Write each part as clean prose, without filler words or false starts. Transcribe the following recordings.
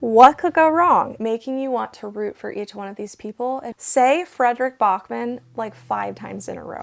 What could go wrong? Making you want to root for each one of these people. Say Frederick Bachman like 5 times in a row.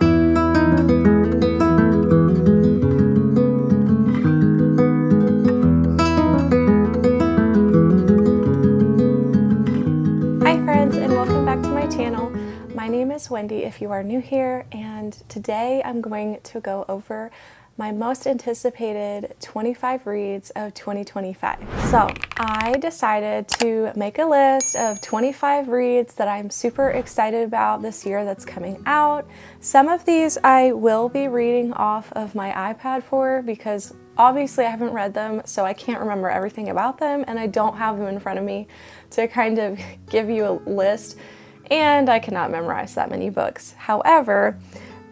Hi friends, and welcome back to my channel. My name is Wendy if you are new here, and today I'm going to go over my most anticipated 25 reads of 2025. So I decided to make a list of 25 reads that I'm super excited about this year that's coming out. Some of these I will be reading off of my iPad for because obviously I haven't read them, so I can't remember everything about them, and I don't have them in front of me to kind of give you a list, and I cannot memorize that many books. However,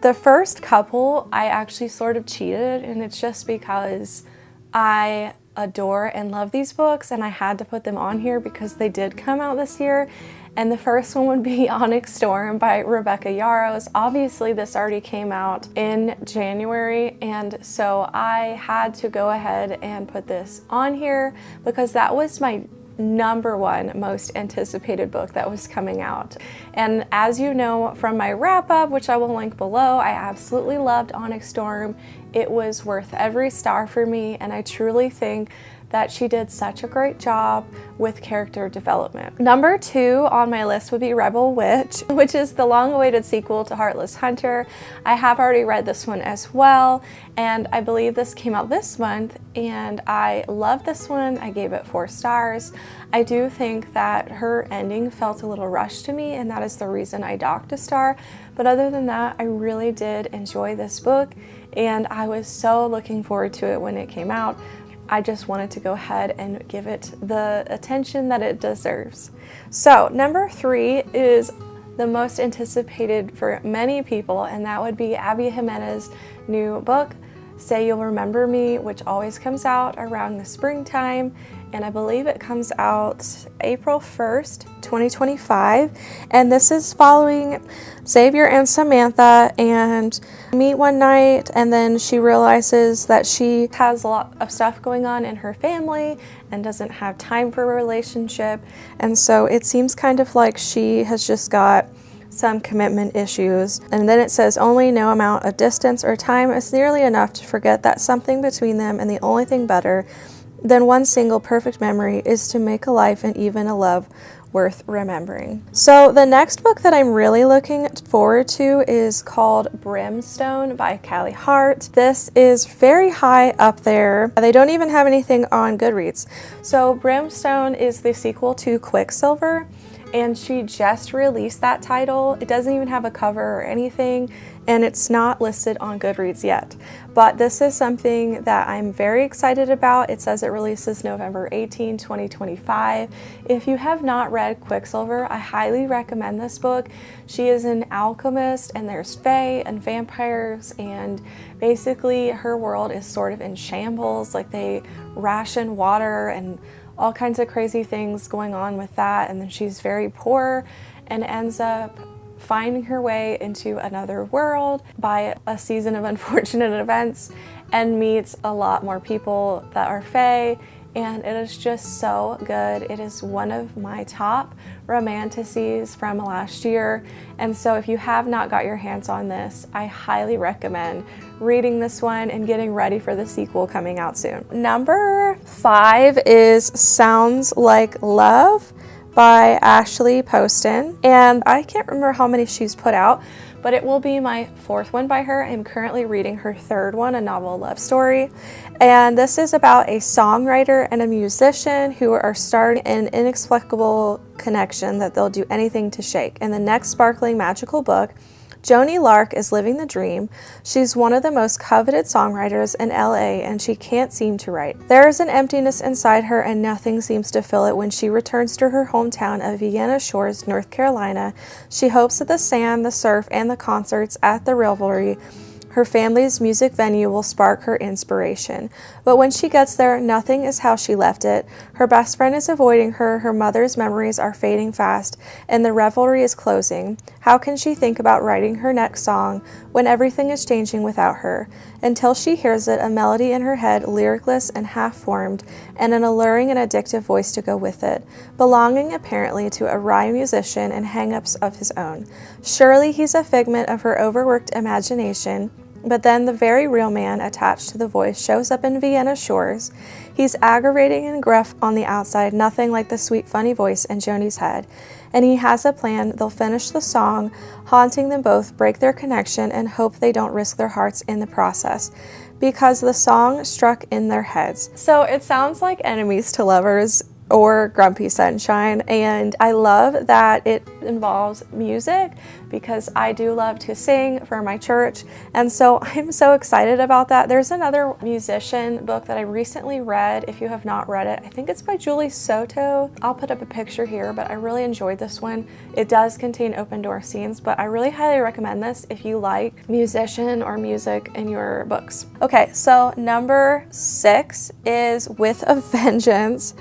the first couple I actually sort of cheated, and it's just because I adore and love these books and I had to put them on here because they did come out this year. And the first one would be Onyx Storm by Rebecca Yarros. Obviously this already came out in January, and so I had to go ahead and put this on here because that was my #1 most anticipated book that was coming out. And as you know from my wrap-up, which I will link below, I absolutely loved Onyx Storm. It was worth every star for me, and I truly think that she did such a great job with character development. #2 on my list would be Rebel Witch, which is the long-awaited sequel to Heartless Hunter. I have already read this one as well, and I believe this came out this month, and I love this one. I gave it 4 stars. I do think that her ending felt a little rushed to me, and that is the reason I docked a star. But other than that, I really did enjoy this book, and I was so looking forward to it when it came out. I just wanted to go ahead and give it the attention that it deserves. So #3 is the most anticipated for many people, and that would be Abby Jimenez's new book, Say You'll Remember Me, which always comes out around the springtime, and I believe it comes out April 1st, 2025. And this is following Xavier and Samantha and meet one night, and then she realizes that she has a lot of stuff going on in her family and doesn't have time for a relationship. And so it seems kind of like she has just got some commitment issues. And then it says, only no amount of distance or time is nearly enough to forget that something between them, and the only thing better than one single perfect memory is to make a life and even a love worth remembering. So the next book that I'm really looking forward to is called Brimstone by Callie Hart. This is very high up there. They don't even have anything on Goodreads. So Brimstone is the sequel to Quicksilver, and she just released that title. It doesn't even have a cover or anything, and it's not listed on Goodreads yet. But this is something that I'm very excited about. It says it releases November 18, 2025. If you have not read Quicksilver, I highly recommend this book. She is an alchemist, and there's fae and vampires, and basically her world is sort of in shambles. Like, they ration water and all kinds of crazy things going on with that, and then she's very poor and ends up finding her way into another world by a season of unfortunate events and meets a lot more people that are fae, and it is just so good. It is one of my top romantasies from last year, and so if you have not got your hands on this, I highly recommend reading this one and getting ready for the sequel coming out soon. #5 is Sounds Like Love by Ashley Poston, and I can't remember how many she's put out, but it will be my 4th one by her. I'm currently reading her 3rd one, a novel love story, and this is about a songwriter and a musician who are starting an inexplicable connection that they'll do anything to shake. In the next sparkling magical book, Joni Lark is living the dream. She's one of the most coveted songwriters in LA, and she can't seem to write. There is an emptiness inside her, and nothing seems to fill it when she returns to her hometown of Vienna Shores, North Carolina. She hopes that the sand, the surf, and the concerts at the Revelry, Her family's music venue will spark her inspiration. But when she gets there, nothing is how she left it. Her best friend is avoiding her, her mother's memories are fading fast, and the revelry is closing. How can she think about writing her next song when everything is changing without her? Until she hears it, a melody in her head, lyricless and half-formed, and an alluring and addictive voice to go with it, belonging apparently to a wry musician and hang-ups of his own. Surely he's a figment of her overworked imagination, but then the very real man attached to the voice shows up in Vienna shores. He's aggravating and gruff on the outside, nothing like the sweet funny voice in Joni's head. And he has a plan. They'll finish the song, haunting them both, break their connection, and hope they don't risk their hearts in the process, because the song struck in their heads. So it sounds like enemies to lovers or Grumpy Sunshine, and I love that it involves music because I do love to sing for my church, and so I'm so excited about that. There's another musician book that I recently read. If you have not read it, I think it's by Julie Soto. I'll put up a picture here, but I really enjoyed this one. It does contain open door scenes, but I really highly recommend this if you like musician or music in your books. Okay, so number 6 is With a Vengeance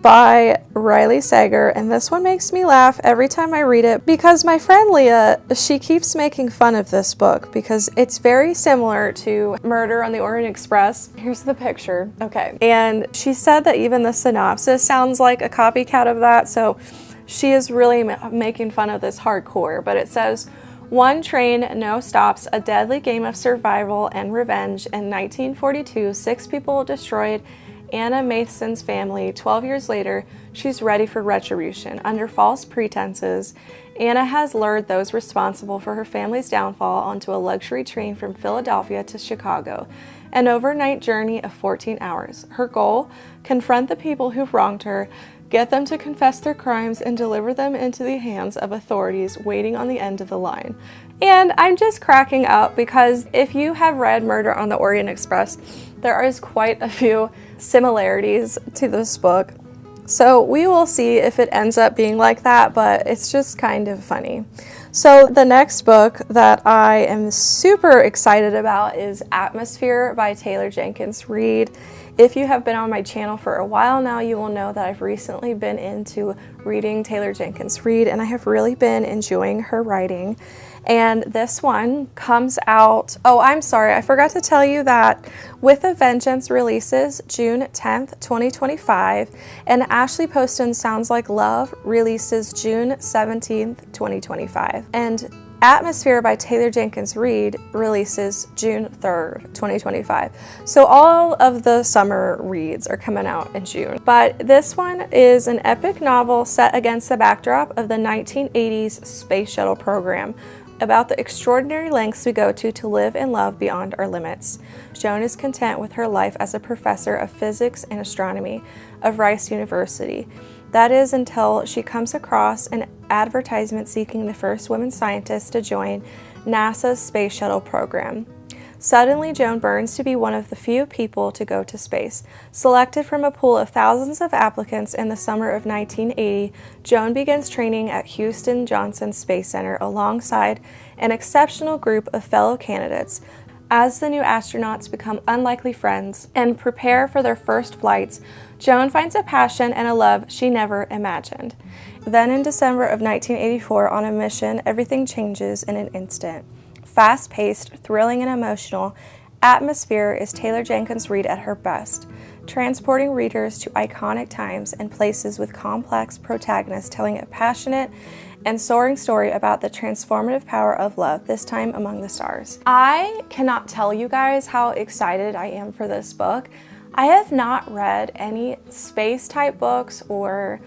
by Riley Sager, and this one makes me laugh every time I read it because my friend Leah, she keeps making fun of this book because it's very similar to Murder on the Orient Express. Here's the picture. Okay, and she said that even the synopsis sounds like a copycat of that, so she is really making fun of this hardcore. But it says, one train, no stops, a deadly game of survival and revenge. In 1942, 6 people destroyed Anna Matheson's family. 12 years later, she's ready for retribution. Under false pretenses, Anna has lured those responsible for her family's downfall onto a luxury train from Philadelphia to Chicago, an overnight journey of 14 hours. Her goal? Confront the people who've wronged her, get them to confess their crimes, and deliver them into the hands of authorities waiting on the end of the line. And I'm just cracking up because if you have read Murder on the Orient Express, there is quite a few similarities to this book. So we will see if it ends up being like that, but it's just kind of funny. So the next book that I am super excited about is Atmosphere by Taylor Jenkins Reid. If you have been on my channel for a while now, you will know that I've recently been into reading Taylor Jenkins Reid, and I have really been enjoying her writing. And this one comes out, oh, I'm sorry, I forgot to tell you that With a Vengeance releases June 10th, 2025, and Ashley Poston's Sounds Like Love releases June 17th, 2025. And Atmosphere by Taylor Jenkins Reid releases June 3rd, 2025. So all of the summer reads are coming out in June. But this one is an epic novel set against the backdrop of the 1980s space shuttle program, about the extraordinary lengths we go to live and love beyond our limits. Joan is content with her life as a professor of physics and astronomy of Rice University. That is until she comes across an advertisement seeking the first women scientists to join NASA's space shuttle program. Suddenly, Joan burns to be one of the few people to go to space. Selected from a pool of thousands of applicants in the summer of 1980, Joan begins training at Houston Johnson Space Center alongside an exceptional group of fellow candidates. As the new astronauts become unlikely friends and prepare for their first flights, Joan finds a passion and a love she never imagined. Then in December of 1984, on a mission, everything changes in an instant. Fast-paced, thrilling, and emotional, Atmosphere is Taylor Jenkins Reid at her best, transporting readers to iconic times and places with complex protagonists telling a passionate and soaring story about the transformative power of love, this time among the stars. I cannot tell you guys how excited I am for this book. I have not read any space-type books or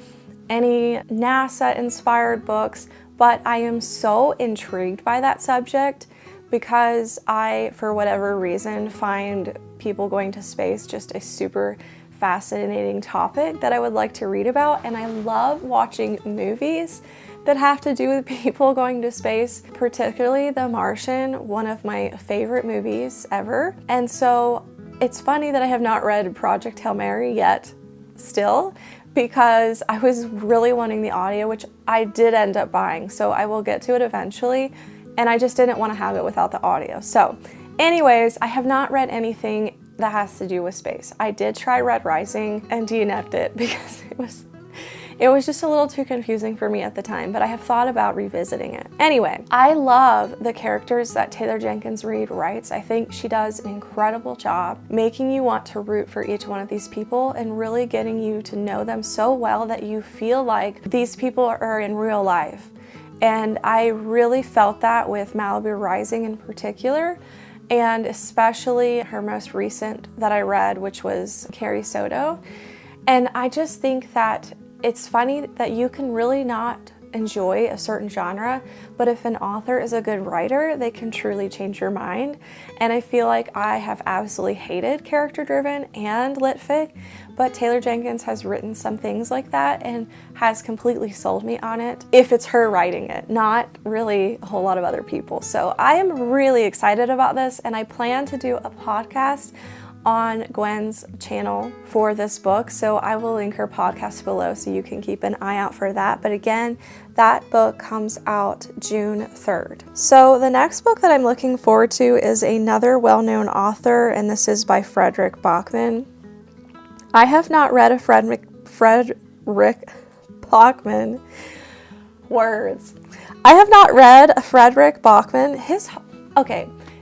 any NASA-inspired books, but I am so intrigued by that subject because I, for whatever reason, find people going to space just a super fascinating topic that I would like to read about, and I love watching movies that have to do with people going to space, particularly The Martian, one of my favorite movies ever. And so it's funny that I have not read Project Hail Mary yet still, because I was really wanting the audio, which I did end up buying, so I will get to it eventually, and I just didn't want to have it without the audio. So Anyways, I have not read anything that has to do with space. I did try Red Rising and DNF'd it because it was just a little too confusing for me at the time, but I have thought about revisiting it. Anyway, I love the characters that Taylor Jenkins Reid writes. I think she does an incredible job making you want to root for each one of these people and really getting you to know them so well that you feel like these people are in real life. And I really felt that with Malibu Rising in particular, and especially her most recent that I read, which was Carrie Soto. And I just think that it's funny that you can really not enjoy a certain genre, but if an author is a good writer, they can truly change your mind. And I feel like I have absolutely hated character-driven and lit fic, but Taylor Jenkins has written some things like that and has completely sold me on it if it's her writing it, not really a whole lot of other people. So I am really excited about this, and I plan to do a podcast on Gwen's channel for this book, so I will link her podcast below so you can keep an eye out for that. But again, that book comes out June 3rd. So the next book that I'm looking forward to is another well-known author, and this is by Fredrik Backman. I have not read a Fredrik Backman words. I have not read a Fredrik Backman.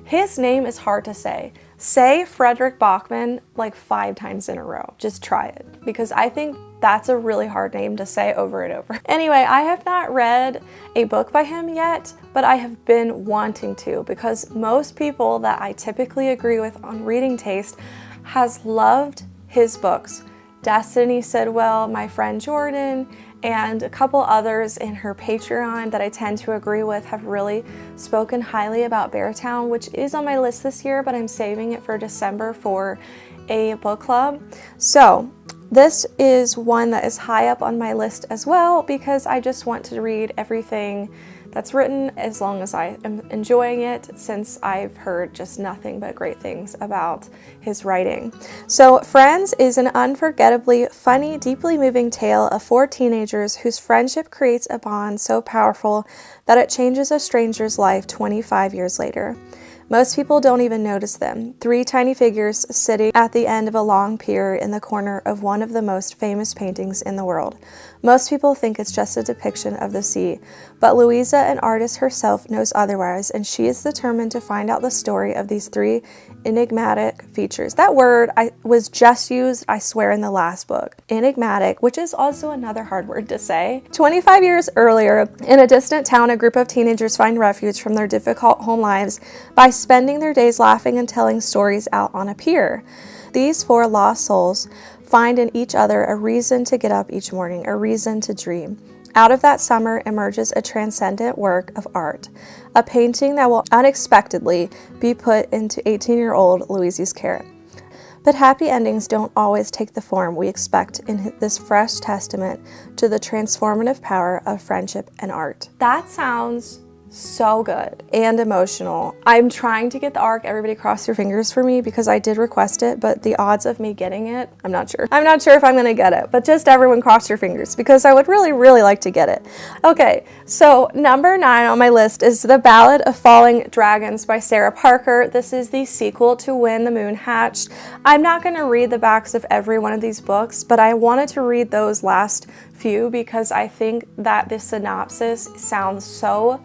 His name is hard to say. Say Fredrik Backman like 5 times in a row. Just try it, because I think that's a really hard name to say over and over. Anyway, I have not read a book by him yet, but I have been wanting to, because most people that I typically agree with on reading taste has loved his books. Destiny Sidwell, my friend Jordan, and a couple others in her Patreon that I tend to agree with have really spoken highly about Beartown, which is on my list this year, but I'm saving it for December for a book club. So this is one that is high up on my list as well, because I just want to read everything that's written as long as I am enjoying it, since I've heard just nothing but great things about his writing. So Friends is an unforgettably funny, deeply moving tale of 4 teenagers whose friendship creates a bond so powerful that it changes a stranger's life 25 years later. Most people don't even notice them. 3 tiny figures sitting at the end of a long pier in the corner of one of the most famous paintings in the world. Most people think it's just a depiction of the sea, but Louisa, an artist herself, knows otherwise, and she is determined to find out the story of these 3 enigmatic features. That word was just used, I swear, in the last book. Enigmatic, which is also another hard word to say. 25 years earlier, in a distant town, a group of teenagers find refuge from their difficult home lives by spending their days laughing and telling stories out on a pier. These 4 lost souls find in each other a reason to get up each morning, a reason to dream. Out of that summer emerges a transcendent work of art, a painting that will unexpectedly be put into 18-year-old Louise's care. But happy endings don't always take the form we expect in this fresh testament to the transformative power of friendship and art. That sounds so good and emotional. I'm trying to get the ARC. Everybody cross your fingers for me, because I did request it, but the odds of me getting it, I'm not sure. I'm not sure if I'm going to get it, but just everyone cross your fingers, because I would really, really like to get it. Okay, so number 9 on my list is The Ballad of Falling Dragons by Sarah Parker. This is the sequel to When the Moon Hatched. I'm not going to read the backs of every one of these books, but I wanted to read those last few because I think that the synopsis sounds so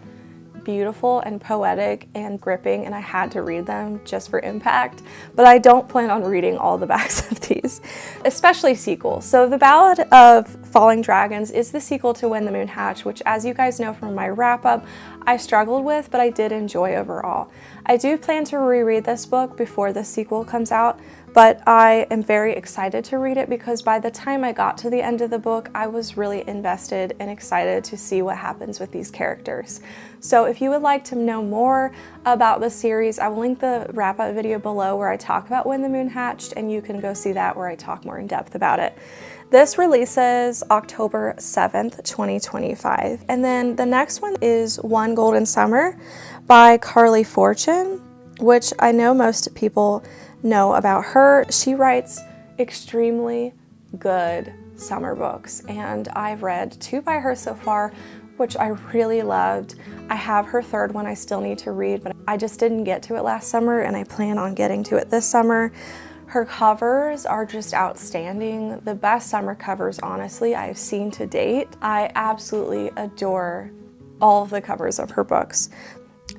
beautiful and poetic and gripping, and I had to read them just for impact. But I don't plan on reading all the backs of these, especially sequels. So The Ballad of Falling Dragons is the sequel to When the Moon Hatched, which, as you guys know from my wrap-up, I struggled with, but I did enjoy overall. I do plan to reread this book before the sequel comes out, but I am very excited to read it because by the time I got to the end of the book, I was really invested and excited to see what happens with these characters. So if you would like to know more about the series, I will link the wrap-up video below where I talk about When the Moon Hatched, and you can go see that where I talk more in depth about it. This releases October 7th, 2025. And then the next one is One Golden Summer by Carly Fortune, which I know most people know about her. She writes extremely good summer books, and I've read 2 by her so far. which I really loved. I have her third one I still need to read, but I just didn't get to it last summer, and I plan on getting to it this summer. Her covers are just outstanding. The best summer covers, honestly, I've seen to date. I absolutely adore all of the covers of her books.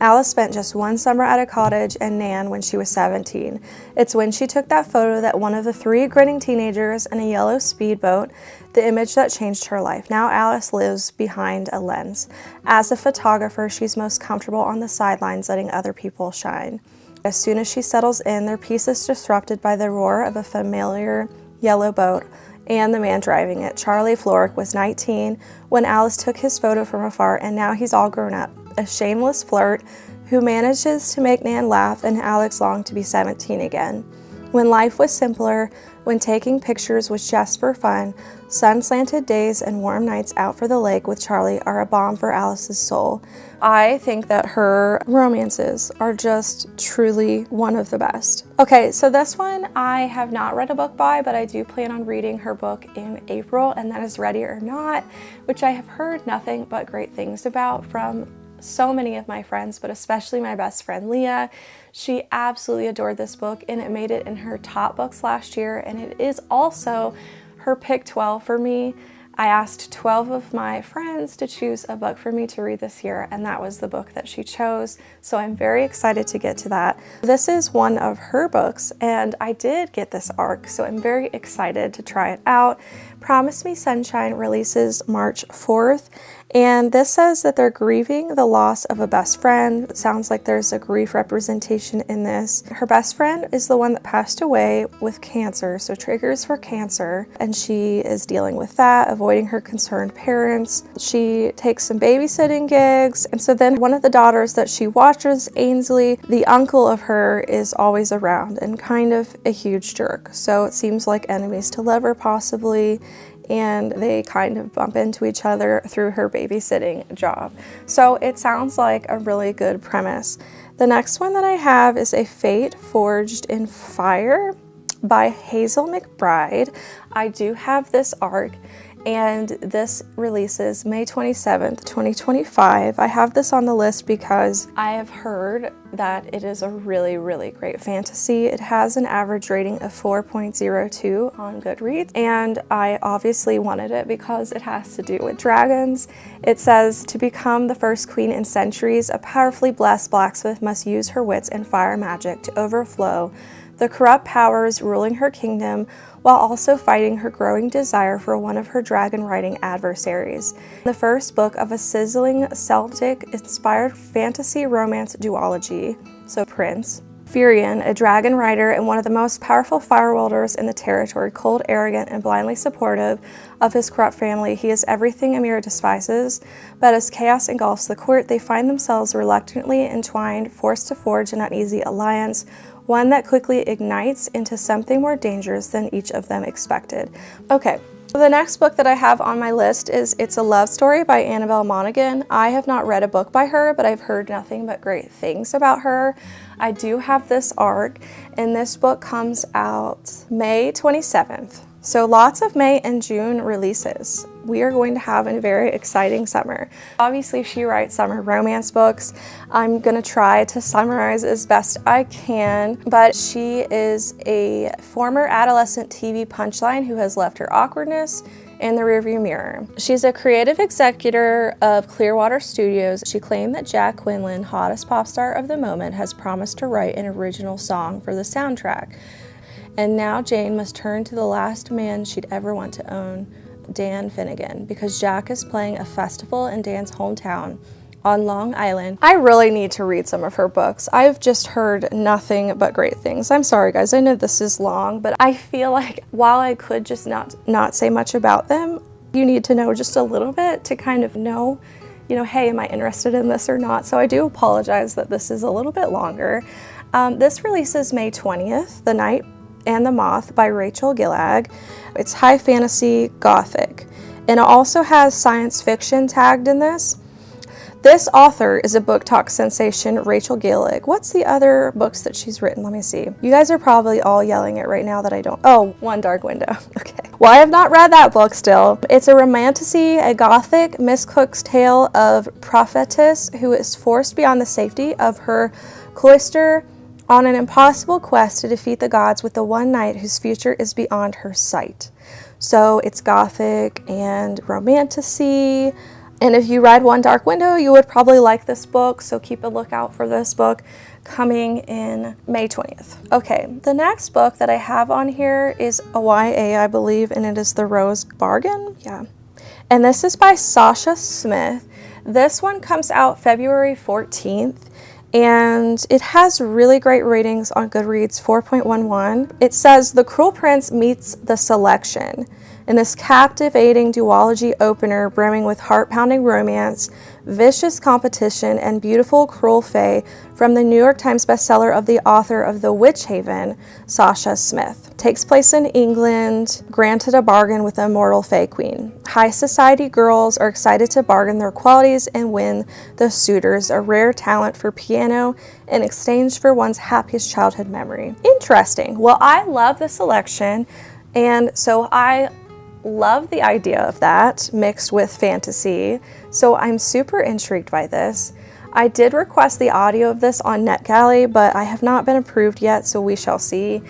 Alice spent just one summer at a cottage in Nan when she was 17. It's when she took that photo that one of the 3 grinning teenagers in a yellow speedboat, the image that changed her life. Now Alice lives behind a lens. As a photographer, she's most comfortable on the sidelines letting other people shine. As soon as she settles in, their peace is disrupted by the roar of a familiar yellow boat and the man driving it. Charlie Florrick was 19 when Alice took his photo from afar, and now he's all grown up. A shameless flirt who manages to make Nan laugh and Alex long to be 17 again. When life was simpler, when taking pictures was just for fun, sun-slanted days and warm nights out for the lake with Charlie are a balm for Alice's soul. I think that her romances are just truly one of the best. Okay, so this one I have not read a book by, but I do plan on reading her book in April, and that is Ready or Not, which I have heard nothing but great things about from so many of my friends, but especially my best friend Leah. She absolutely adored this book, and it made it in her top books last year, and it is also her pick 12 for me. I asked 12 of my friends to choose a book for me to read this year, and that was the book that she chose, so I'm very excited to get to that. This is one of her books, and I did get this ARC, so I'm very excited to try it out. Promise Me Sunshine releases March 4th, and this says that they're grieving the loss of a best friend. It sounds like there's a grief representation in this. Her best friend is the one that passed away with cancer, so triggers for cancer, and she is dealing with that, avoiding her concerned parents. She takes some babysitting gigs, and so then one of the daughters that she watches, Ainsley, the uncle of her, is always around and kind of a huge jerk. So it seems like enemies to lover possibly, and they kind of bump into each other through her babysitting job. So it sounds like a really good premise. The next one that I have is A Fate Forged in Fire by Hazel McBride. I do have this ARC, and this releases May 27th, 2025. I have this on the list because I have heard that it is a really, really great fantasy. It has an average rating of 4.02 on Goodreads, and I obviously wanted it because it has to do with dragons. It says, to become the first queen in centuries, a powerfully blessed blacksmith must use her wits and fire magic to overflow the corrupt powers ruling her kingdom, while also fighting her growing desire for one of her dragon-riding adversaries. The first book of a sizzling Celtic-inspired fantasy romance duology. So Prince Furion, a dragon rider and one of the most powerful firewielders in the territory, cold, arrogant, and blindly supportive of his corrupt family, he is everything Amira despises. But as chaos engulfs the court, they find themselves reluctantly entwined, forced to forge an uneasy alliance, one that quickly ignites into something more dangerous than each of them expected. Okay, the next book that I have on my list is It's a Love Story by Annabelle Monaghan. I have not read a book by her, but I've heard nothing but great things about her. I do have this ARC, and this book comes out May 27th. So lots of May and June releases. We are going to have a very exciting summer. Obviously, she writes summer romance books. I'm gonna try to summarize as best I can, but she is a former adolescent TV punchline who has left her awkwardness in the rearview mirror. She's a creative executor of Clearwater Studios. She claimed that Jack Quinlan, hottest pop star of the moment, has promised to write an original song for the soundtrack. And now Jane must turn to the last man she'd ever want to own, Dan Finnegan, because Jack is playing a festival in Dan's hometown on Long Island. I really need to read some of her books. I've just heard nothing but great things. I'm sorry guys, I know this is long, but I feel like while I could just not say much about them, you need to know just a little bit to kind of know, hey, am I interested in this or not? So I do apologize that this is a little bit longer. This releases May 20th, The Night and the Moth by Rachel Gillag. It's high fantasy Gothic, and it also has science fiction tagged in this. This author is a book talk sensation, Rachel Gillag. What's the other books that she's written? Let me see. You guys are probably all yelling it right now that I don't. Oh, One Dark Window. Okay. Well, I have not read that book still. It's a romantasy, a Gothic Miss Cook's tale of prophetess who is forced beyond the safety of her cloister on an impossible quest to defeat the gods with the one knight whose future is beyond her sight. So it's Gothic and romantasy. And if you read One Dark Window, you would probably like this book, so keep a lookout for this book coming in May 20th. Okay, the next book that I have on here is a YA, I believe, and it is The Rose Bargain. Yeah. And this is by Sasha Smith. This one comes out February 14th. And it has really great ratings on Goodreads, 4.11. It says, The Cruel Prince meets the selection. In this captivating duology opener brimming with heart-pounding romance, vicious competition, and beautiful cruel fae from the New York Times bestseller of the author of The Witch Haven, Sasha Smith. Takes place in England, granted a bargain with the immortal fae queen. High society girls are excited to bargain their qualities and win the suitors, a rare talent for piano in exchange for one's happiest childhood memory. Interesting. Well, I love the selection, and so I love the idea of that mixed with fantasy, so I'm super intrigued by this. I did request the audio of this on NetGalley, but I have not been approved yet, so we shall see.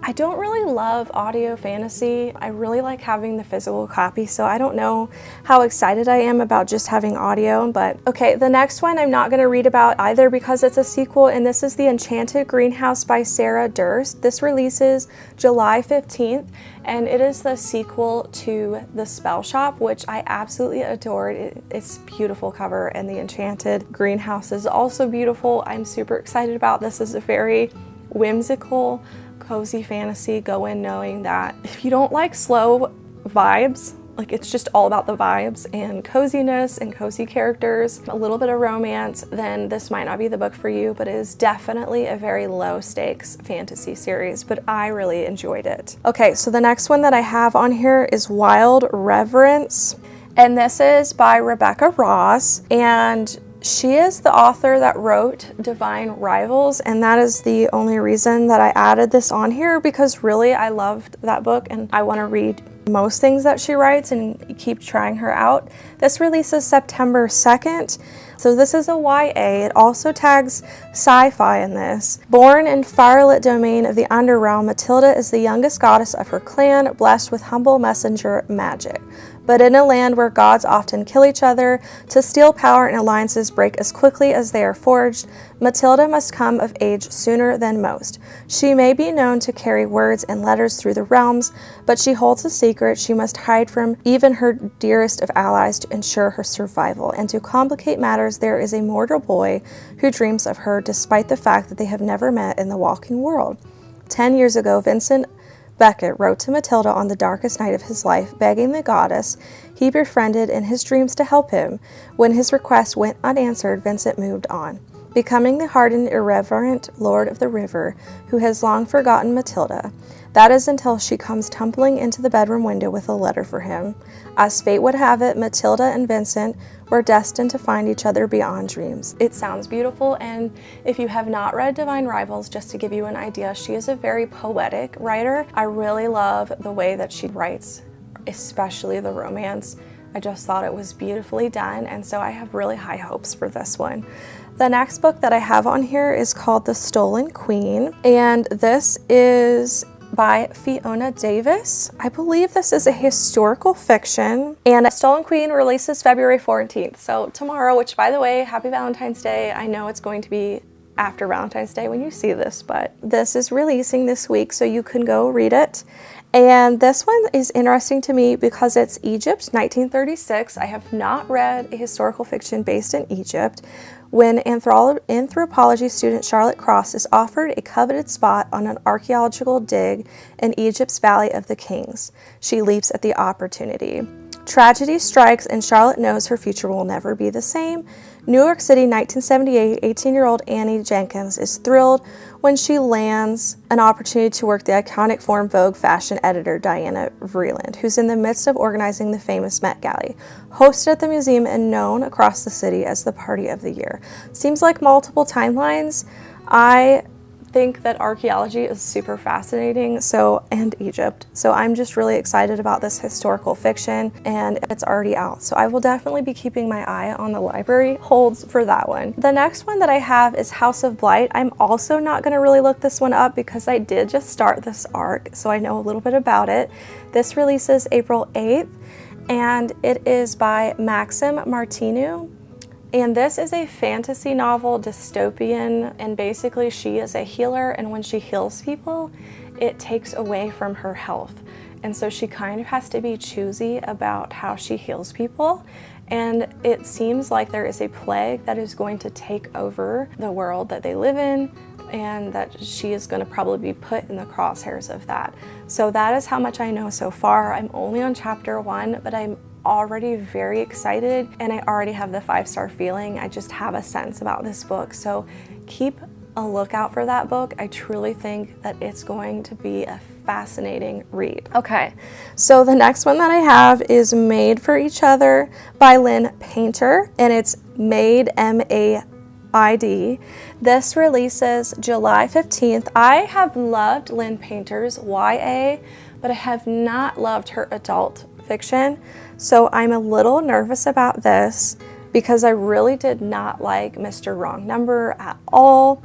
I don't really love audio fantasy. I really like having the physical copy, so I don't know how excited I am about just having audio. But okay, the next one I'm not going to read about either because it's a sequel, and this is The Enchanted Greenhouse by Sarah Durst. This releases July 15th, and it is the sequel to The Spell Shop, which I absolutely adored. It's beautiful cover, and The Enchanted Greenhouse is also beautiful. I'm super excited about this. Is a very whimsical, cozy fantasy. Go in knowing that if you don't like slow vibes, like it's just all about the vibes and coziness and cozy characters, a little bit of romance, then this might not be the book for you, but it is definitely a very low stakes fantasy series, but I really enjoyed it. Okay, so the next one that I have on here is Wild Reverence, and this is by Rebecca Ross, and she is the author that wrote Divine Rivals, and that is the only reason that I added this on here, because really I loved that book and I want to read most things that she writes and keep trying her out. This releases September 2nd. So this is a YA. It also tags sci-fi in this. Born in firelit domain of the underrealm, Matilda is the youngest goddess of her clan, blessed with humble messenger magic. But in a land where gods often kill each other, to steal power and alliances break as quickly as they are forged, Matilda must come of age sooner than most. She may be known to carry words and letters through the realms, but she holds a secret she must hide from even her dearest of allies to ensure her survival. And to complicate matters, there is a mortal boy who dreams of her despite the fact that they have never met in the walking world. 10 years ago, Vincent Beckett wrote to Matilda on the darkest night of his life, begging the goddess he befriended in his dreams to help him. When his request went unanswered, Vincent moved on, becoming the hardened, irreverent Lord of the River who has long forgotten Matilda. That is until she comes tumbling into the bedroom window with a letter for him. As fate would have it, Matilda and Vincent were destined to find each other beyond dreams. It sounds beautiful, and if you have not read Divine Rivals, just to give you an idea, she is a very poetic writer. I really love the way that she writes, especially the romance. I just thought it was beautifully done, and so I have really high hopes for this one. The next book that I have on here is called The Stolen Queen, and this is by Fiona Davis. I believe this is a historical fiction, and Stolen Queen releases February 14th, so tomorrow, which by the way, happy Valentine's Day. I know it's going to be after Valentine's Day when you see this, but this is releasing this week, so you can go read it. And this one is interesting to me because it's Egypt, 1936. I have not read a historical fiction based in Egypt. When anthropology student Charlotte Cross is offered a coveted spot on an archaeological dig in Egypt's Valley of the Kings, she leaps at the opportunity. Tragedy strikes, and Charlotte knows her future will never be the same. New York City, 1978, 18-year-old Annie Jenkins is thrilled when she lands an opportunity to work the iconic Form Vogue fashion editor Diana Vreeland, who's in the midst of organizing the famous Met Gala, hosted at the museum and known across the city as the party of the year. Seems like multiple timelines. I think that archaeology is super fascinating, and Egypt. So I'm just really excited about this historical fiction, and it's already out. So I will definitely be keeping my eye on the library holds for that one. The next one that I have is House of Blight. I'm also not going to really look this one up because I did just start this arc, so I know a little bit about it. This releases April 8th, and it is by Maxim Martinu. And this is a fantasy novel, dystopian, and basically she is a healer, and when she heals people, it takes away from her health. And so she kind of has to be choosy about how she heals people. And it seems like there is a plague that is going to take over the world that they live in, and that she is going to probably be put in the crosshairs of that. So that is how much I know so far. I'm only on chapter 1, but I'm already very excited, and I already have the 5-star feeling. I just have a sense about this book, so keep a lookout for that book. I truly think that it's going to be a fascinating read. Okay, so the next one that I have is Made for Each Other by Lynn Painter, and it's Made, M-A-I-D. This releases July 15th. I have loved Lynn Painter's YA, but I have not loved her adult fiction. So I'm a little nervous about this because I really did not like Mr. Wrong Number at all.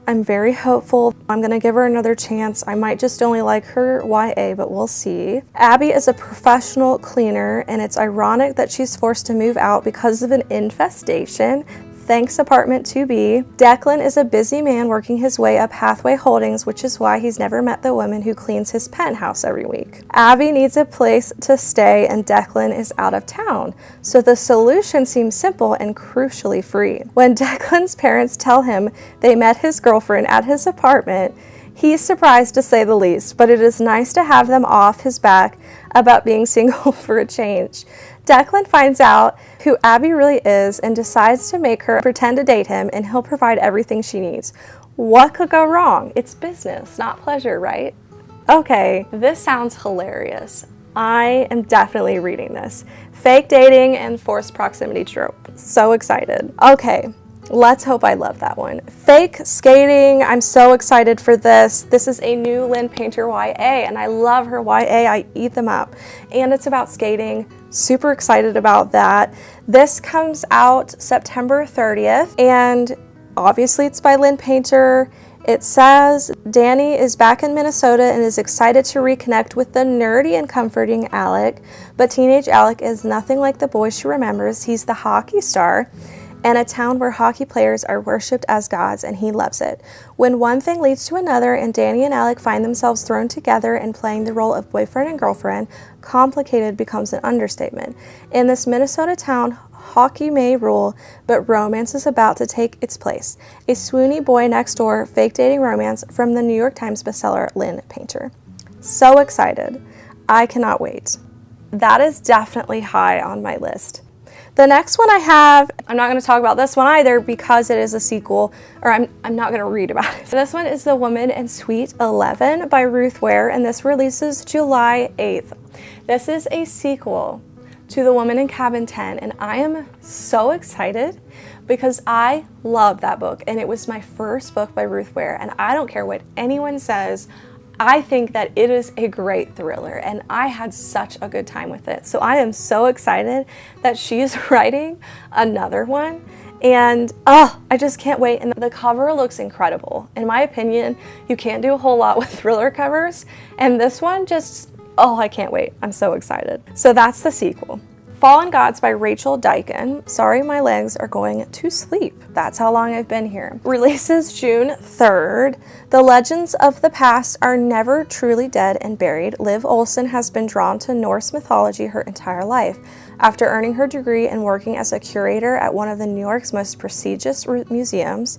I'm very hopeful. I'm gonna give her another chance. I might just only like her YA, but we'll see. Abby is a professional cleaner, and it's ironic that she's forced to move out because of an infestation. Thanks, apartment 2B. Declan is a busy man working his way up Hathaway Holdings, which is why he's never met the woman who cleans his penthouse every week. Abby needs a place to stay, and Declan is out of town. So the solution seems simple and crucially free. When Declan's parents tell him they met his girlfriend at his apartment, he's surprised to say the least, but it is nice to have them off his back about being single for a change. Declan finds out who Abby really is and decides to make her pretend to date him, and he'll provide everything she needs. What could go wrong? It's business, not pleasure, right? Okay, this sounds hilarious. I am definitely reading this. Fake dating and forced proximity trope. So excited. Okay. Let's hope I love that one. Fake skating. I'm so excited for this. This is a new Lynn Painter YA, and I love her YA. I eat them up. And it's about skating. Super excited about that. This comes out September 30th, and obviously it's by Lynn Painter. It says Danny is back in Minnesota and is excited to reconnect with the nerdy and comforting Alec, but teenage Alec is nothing like the boy she remembers. He's the hockey star, and a town where hockey players are worshipped as gods, and he loves it. When one thing leads to another and Danny and Alec find themselves thrown together and playing the role of boyfriend and girlfriend, complicated becomes an understatement. In this Minnesota town, hockey may rule, but romance is about to take its place. A swoony boy next door fake dating romance from the New York Times bestseller Lynn Painter. So excited. I cannot wait. That is definitely high on my list. The next one I have, I'm not going to talk about this one either because it is a sequel, or I'm not going to read about it. So this one is The Woman in Suite 11 by Ruth Ware, and this releases July 8th. This is a sequel to The Woman in Cabin 10, and I am so excited because I love that book, and it was my first book by Ruth Ware, and I don't care what anyone says. I think that it is a great thriller, and I had such a good time with it. So I am so excited that she is writing another one, and I just can't wait. And the cover looks incredible. In my opinion, you can't do a whole lot with thriller covers, and this one just, I can't wait. I'm so excited. So that's the sequel. Fallen Gods by Rachel Dykin. Sorry, my legs are going to sleep. That's how long I've been here. Releases June 3rd. The legends of the past are never truly dead and buried. Liv Olson has been drawn to Norse mythology her entire life. After earning her degree and working as a curator at one of the New York's most prestigious museums,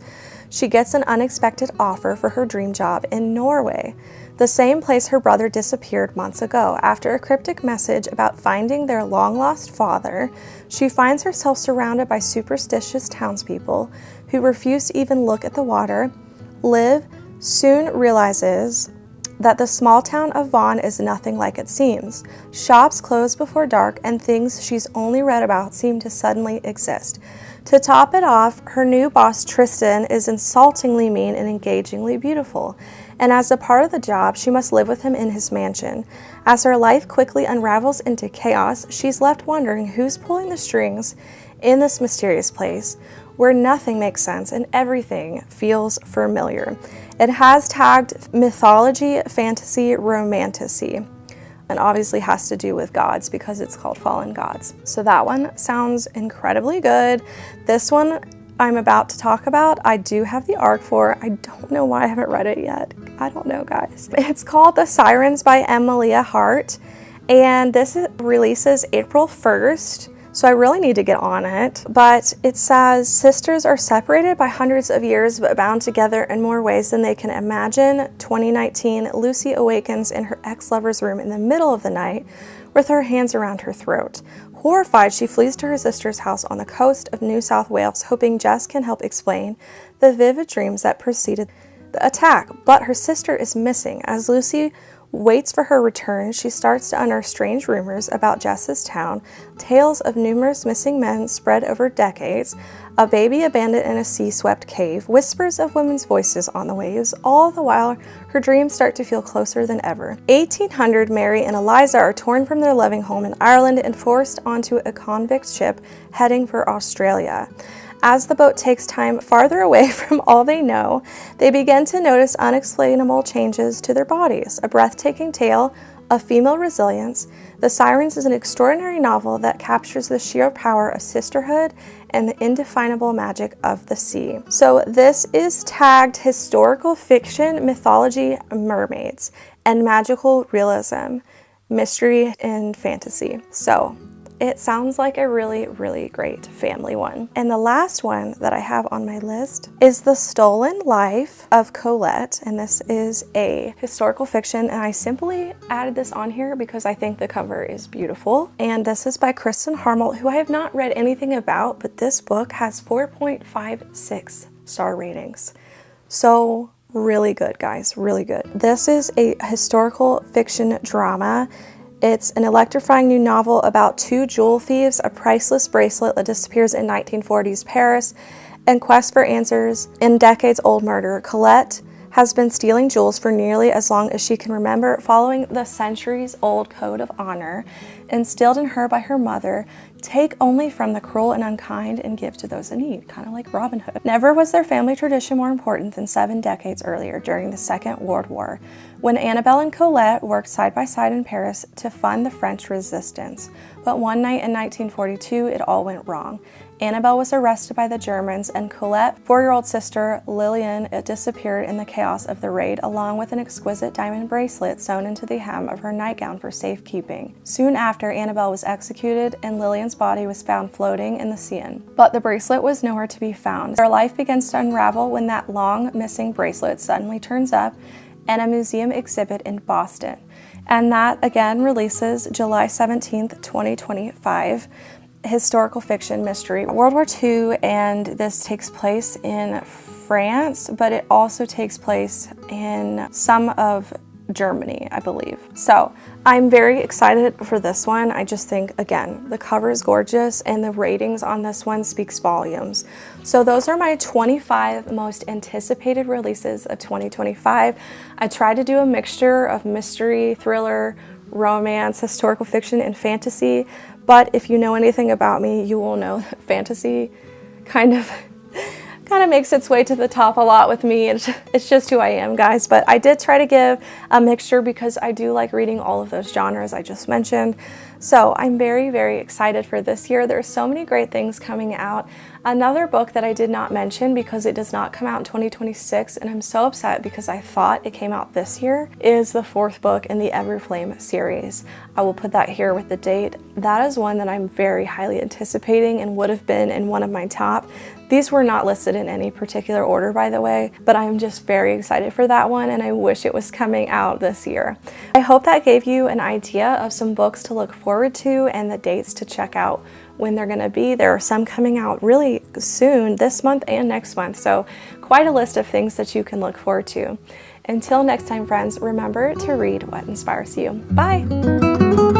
she gets an unexpected offer for her dream job in Norway, the same place her brother disappeared months ago. After a cryptic message about finding their long-lost father, she finds herself surrounded by superstitious townspeople who refuse to even look at the water. Liv soon realizes that the small town of Vaughn is nothing like it seems. Shops close before dark, and things she's only read about seem to suddenly exist. To top it off, her new boss Tristan is insultingly mean and engagingly beautiful, and as a part of the job, she must live with him in his mansion. As her life quickly unravels into chaos, she's left wondering who's pulling the strings in this mysterious place, where nothing makes sense and everything feels familiar. It has tagged mythology, fantasy, romantasy, and obviously has to do with gods because it's called Fallen Gods. So that one sounds incredibly good. This one I'm about to talk about, I do have the ARC for. I don't know why I haven't read it yet. I don't know, guys. It's called The Sirens by Emilia Hart, and this releases April 1st. So I really need to get on it. But it says, sisters are separated by hundreds of years but bound together in more ways than they can imagine. 2019, Lucy awakens in her ex-lover's room in the middle of the night with her hands around her throat. Horrified, she flees to her sister's house on the coast of New South Wales, hoping Jess can help explain the vivid dreams that preceded the attack. But her sister is missing. As Lucy waits for her return, she starts to unearth strange rumors about Jess's town, tales of numerous missing men spread over decades, a baby abandoned in a sea-swept cave, whispers of women's voices on the waves. All the while, her dreams start to feel closer than ever. 1800, Mary and Eliza are torn from their loving home in Ireland and forced onto a convict ship heading for Australia. As the boat takes time farther away from all they know, they begin to notice unexplainable changes to their bodies, a breathtaking tale of female resilience. The Sirens is an extraordinary novel that captures the sheer power of sisterhood and the indefinable magic of the sea. So this is tagged historical fiction, mythology, mermaids, and magical realism, mystery, and fantasy. So it sounds like a really, really great family one. And the last one that I have on my list is The Stolen Life of Colette, and this is a historical fiction, and I simply added this on here because I think the cover is beautiful. And this is by Kristen Harmelt, who I have not read anything about, but this book has 4.56 star ratings. So really good, guys, really good. This is a historical fiction drama. It's an electrifying new novel about two jewel thieves, a priceless bracelet that disappears in 1940s Paris, and quest for answers in decades-old murder. Colette has been stealing jewels for nearly as long as she can remember, following the centuries-old code of honor instilled in her by her mother: take only from the cruel and unkind and give to those in need, kind of like Robin Hood. Never was their family tradition more important than 7 decades earlier, during the Second World War, when Annabelle and Colette worked side by side in Paris to fund the French resistance. But one night in 1942, it all went wrong. Annabelle was arrested by the Germans, and Colette's 4-year-old sister, Lillian, disappeared in the chaos of the raid, along with an exquisite diamond bracelet sewn into the hem of her nightgown for safekeeping. Soon after, Annabelle was executed, and Lillian's body was found floating in the Seine. But the bracelet was nowhere to be found. Their life begins to unravel when that long missing bracelet suddenly turns up in a museum exhibit in Boston. And that, again, releases July 17th, 2025. Historical fiction mystery. World War II, and this takes place in France, but it also takes place in some of Germany, I believe. So I'm very excited for this one. I just think, again, the cover is gorgeous and the ratings on this one speaks volumes. So those are my 25 most anticipated releases of 2025. I tried to do a mixture of mystery, thriller, romance, historical fiction, and fantasy. But if you know anything about me, you will know that fantasy kind of makes its way to the top a lot with me. It's just who I am, guys. But I did try to give a mixture because I do like reading all of those genres I just mentioned. So I'm very, very excited for this year. There are so many great things coming out. Another book that I did not mention because it does not come out in 2026, and I'm so upset because I thought it came out this year, is the 4th book in the Everflame series. I will put that here with the date. That is one that I'm very highly anticipating and would have been in one of my top. These were not listed in any particular order, by the way, but I'm just very excited for that one, and I wish it was coming out this year. I hope that gave you an idea of some books to look forward to and the dates to check out when they're going to be. There are some coming out really soon, this month and next month, so quite a list of things that you can look forward to. Until next time, friends, remember to read what inspires you. Bye!